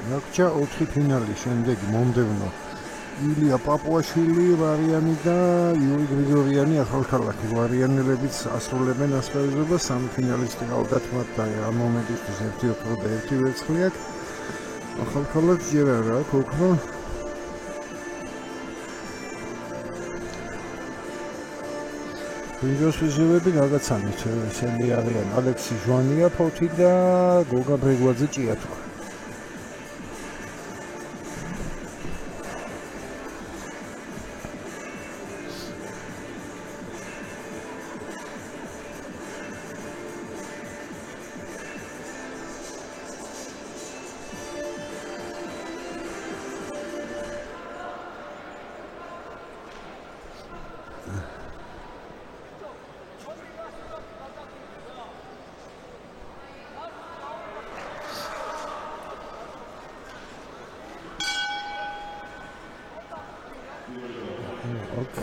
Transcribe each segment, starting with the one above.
Rakcha 4 ფინალის შემდეგი მომდევნო ილია პაპუაშვილი ვარიანი და იური გრიგორიანი ახალქალაქი ვარიანელებიც ასრულებენ ასპარეზობას სამი ფინალისტი გავდათ მათთან ამ მომენტისთვის 1-4 და 1 ვერცხლი აქვს ახალქალაქს ჯერ არა აქვს ოქრო პრინჯოს ფიზიოები გაგაცანით ესენი არიან ალექსი ჟვანია ფოთი და გოგა ბრეგვაძე ჭიათურა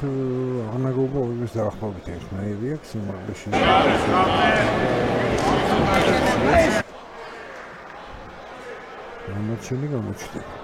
ანაგობა ის დაახლოებით ერთნაირი აქვს სიმაღლეში გამოჩნდება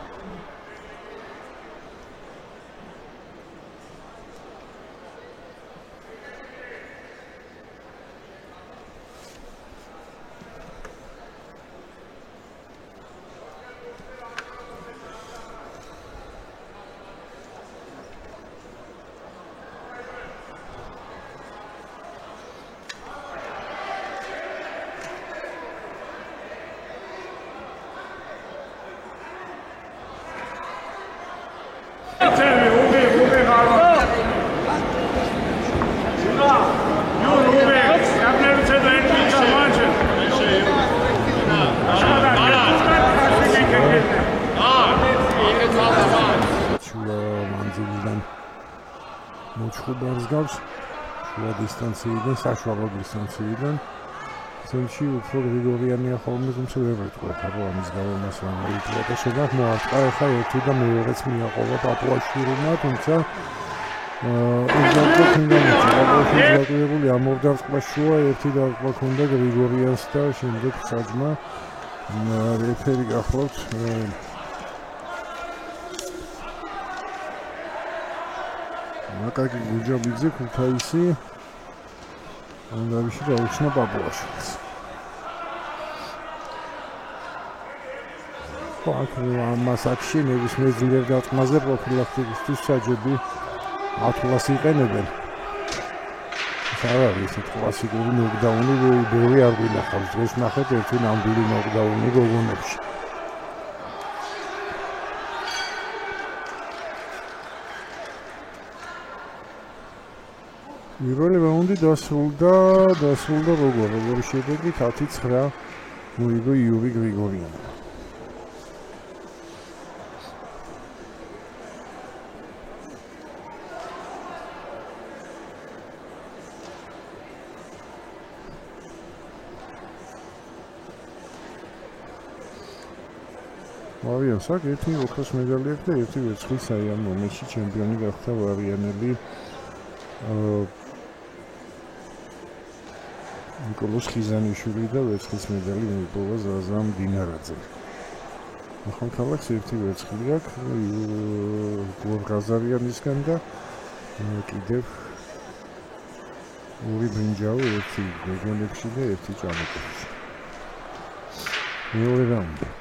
დისტანციიდან საშუალო დისტანციიდან ცენტრში უფრო გრიგორიანია ხოლმე თუმცა ვერ ვეთქვათ აბა ამის გამომას რა მოიწვა და შეგახ მოარტყა ახლა ერთი და მეორეც მიაყოლა პაპუაშვილმა თუმცა უზადო ფინალისტი ამოვდარწყვა შუა ერთი დარტყმა ქონდა გრიგორიანს და შემდეგ საჯმა რეფერი გახლავთ მაკაკი გუჯაბიძე ქუთაისი ანგარიში გაუჩნდა პაპუაშვილს. მას აქში ნებისმიერ ძლიერ დარტყმაზე პროფილაქტიკისთვის საჯები 1000 იყენებენ. არ არის ესეთ კლასიკური ნოკდაუნი, ბევრი არ გვინახავს. დღეს ნახეთ ერთი ნამდვილი ნოკდაუნი გოგონებში. პირველი რაუნდი დასრულდა როგორი შედეგი 10-9 მოიგო იური გრიგორიანი. ვარიანს აქვს ერთი ოქროს მედალი აქვს და ერთი ვერცხლის ამ მომენტში ჩემპიონი გახდა ვარიანელი ნიკოლოზ ხიზანიშვილი და ვერცხლის მედალი მოიპოვა ზაზამ დინარაძემ. ახალქალაქს ერთი ვერცხლი აქვს გორ გაზარიანისგან და კიდევ ორი ბრინჯაო ერთი გოგონებში და ერთი ჭამაკებში. მეორე რაუნდი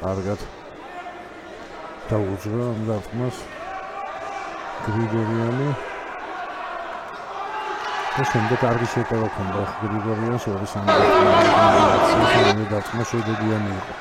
კარგად დაუძღა ამ დარტყმას გრიგორიანი და შემდეგ კარგი შეტევა ჰქონდა გრიგორიანს 2-3 დარტყმა შედეგიანი იყო.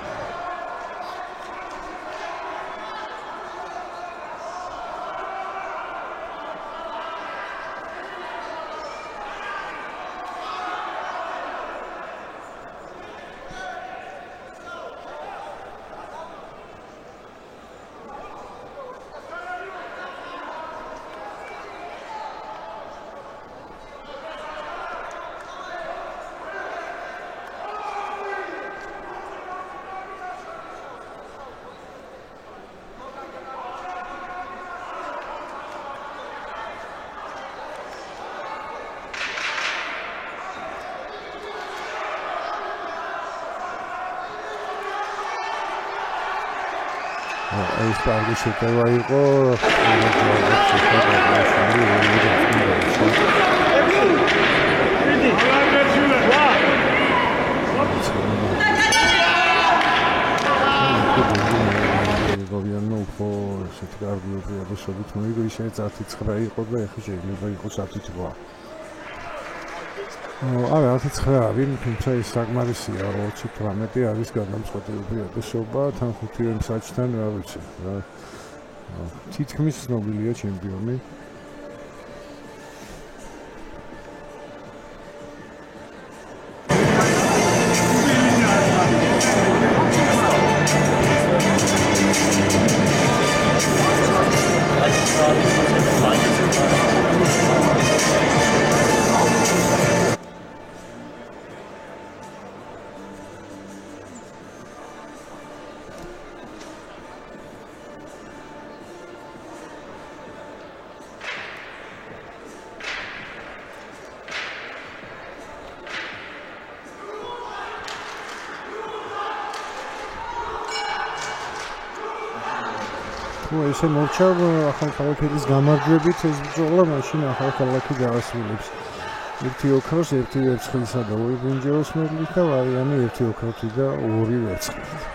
ეს კარგი შეტევა იყო. გოგიანო უფრო ესეთი კარგი უპირატესობით მოიგო, ისე 10-9 იყო და ეხლა შეიძლება იყოს 10-8. არა 10-9 არის, თუმცა ის საკმარისია 20-18 არის გადამწყვეტი უპირატესობა თან 5 მსაჯთან, რა ვიცი რა. თითქმის ცნობილია ჩემპიონი. ესე მოვჩავ ახალქალაქის გამარჯვებით ეს ბრძოლა, მაშინ ახალქალაქი გაასრულებს 1 ოქროს, 1 ვერცხლისა და 2 ბრინჯაოს მედლით და ვარიანი 1 ოქროთი და 2 ვერცხლით.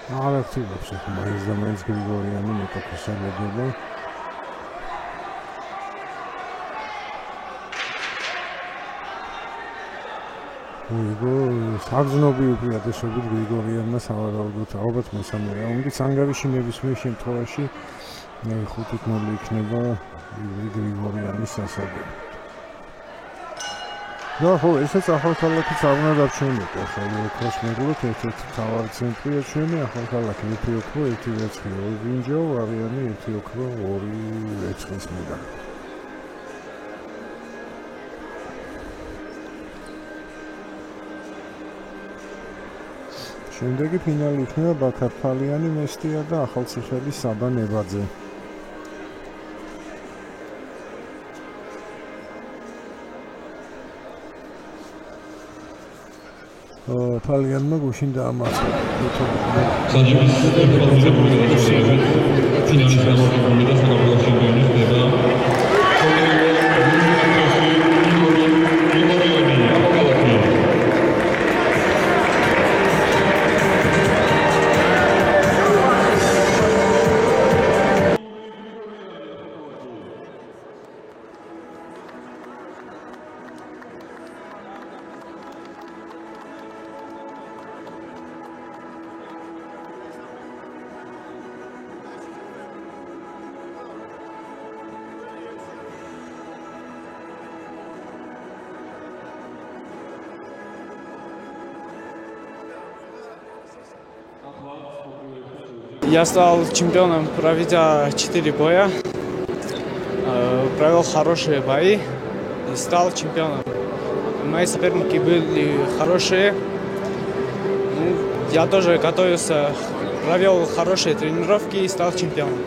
არ აქტივობს ახლა მაინც და მაინც გრიგორიანი მეტოქოსებდება. მოიგო საგზნობი უპირატესობით გრიგორიანმა სავარაუდოდ ალბათ მესამე რაუნდიც ანგარიში ნებისმიერ შემთხვევაში 5-0 იქნება გრიგორიანის სასარგებლოდ. და ხო, ესეც ახალქალაქიც არ უნდა დარჩენილიყო, ახლა ოქროს მედლით ერთ-ერთი მთავარი ცენტრია ჩვენი ახალქალაქი 1 ოქრო, 1 ვერცხლი, 2 ბრინჯაო, ვარიანი 1 ოქრო, 2 ვერცხლის მედალი. შემდეგი ფინალი იქნება ბაქარფალიანი მესტია და ახალციხელის საბა ნებაძე. ფალიანმა გუშინ დაამარცხა. საჯების პროფესიული ფინალის გამარჯვებული და საქართველოს ჩემპიონი ხდება. Я стал чемпионом, проведя 4 боя, провел хорошие бои и стал чемпионом. Мои соперники были хорошие. Я тоже готовился, провел хорошие тренировки и стал чемпионом.